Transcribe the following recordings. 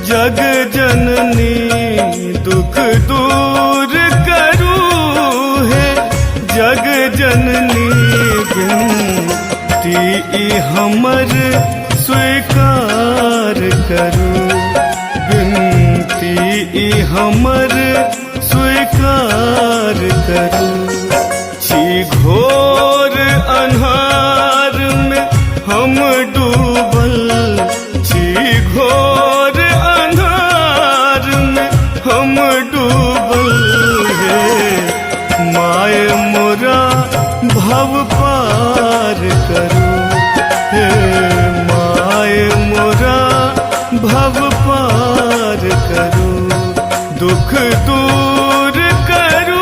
जग जननी दुख दूर करू है जग जननी बिनती हमर स्वीकार करू बिनती हमर स्वीकार करू छी घोर अन्हार में हम डूबल छी घोर अन्हार में हम डूबल है माय मोरा भव पार करू हे माय मोरा भव पार करू दुख दूर करू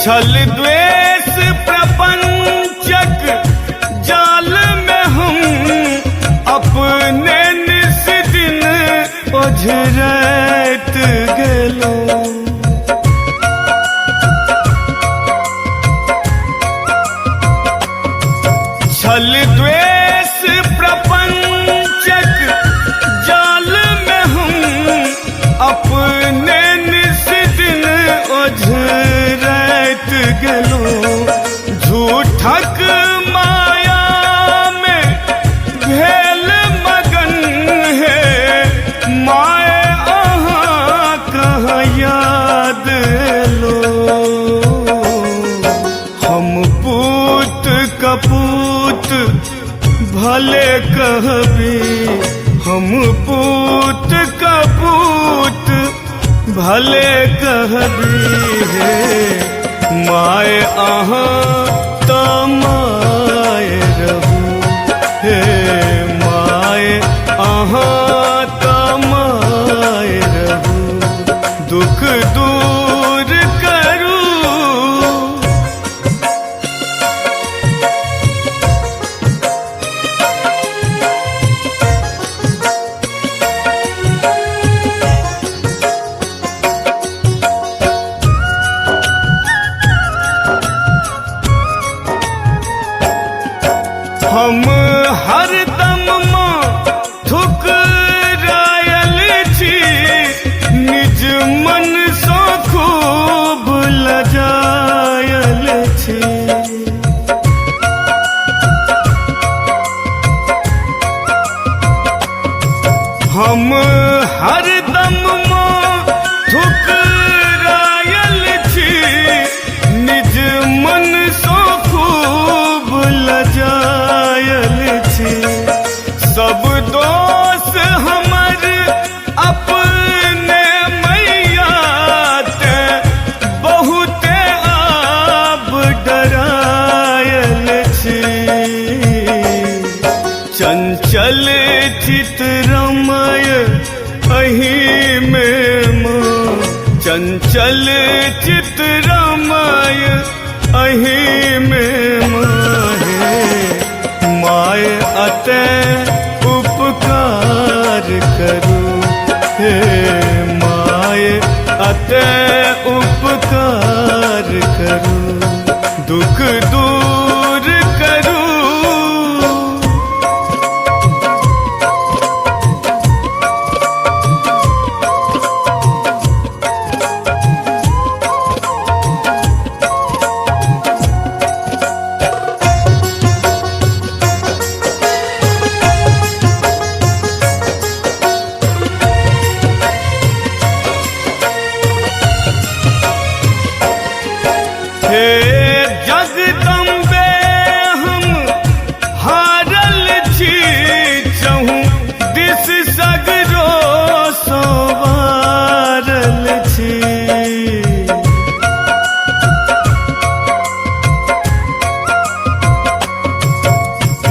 छल द्वेष प्रपंचक जाल में हम अपने निस दिन ओझरैत गेलौं छल द्वेष प्रपंचक जाल में हम अपने निस दिन ओझरैत गेलौं झूठक माया में भेल मगन है माय अहाँ कहाँ याद एलो हम पूत कपूत भले कहबी हम पूत कपूत भले कहबी है माय अहाँ त माय रहू हे माय अहाँ त माय रहू दुख दूर करू हम हरदम ठुकरायल छी निज मन सँ खूब लजायल छी हम हरदम ठुकरायल छी निज मन सँ खूब लजायल छी सब दोष हमर अपने मैया ते बहुते आब डरायल छी चंचल चितरमय अही में माँ चंचल चितरमय अही में माँ माय अतै उपकार करू हे माय अतै उपकार करू दुख दूर करू जगदम्बे हम हारल छी चहु दिस सगरो संवारल छी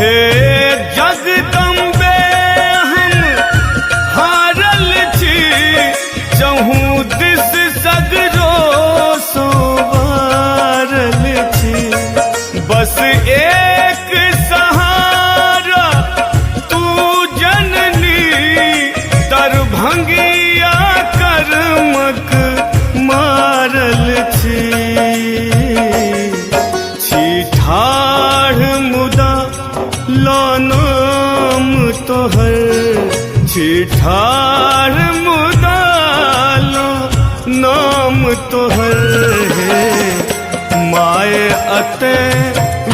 हे जगदम्बे हम हारल छी चहु दिस सगरो लो नाम तोहर छिठार मुदालो नाम तोहर है माए अते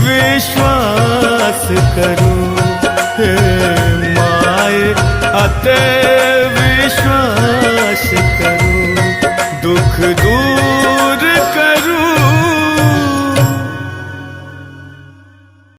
विश्वास करो हे माए अते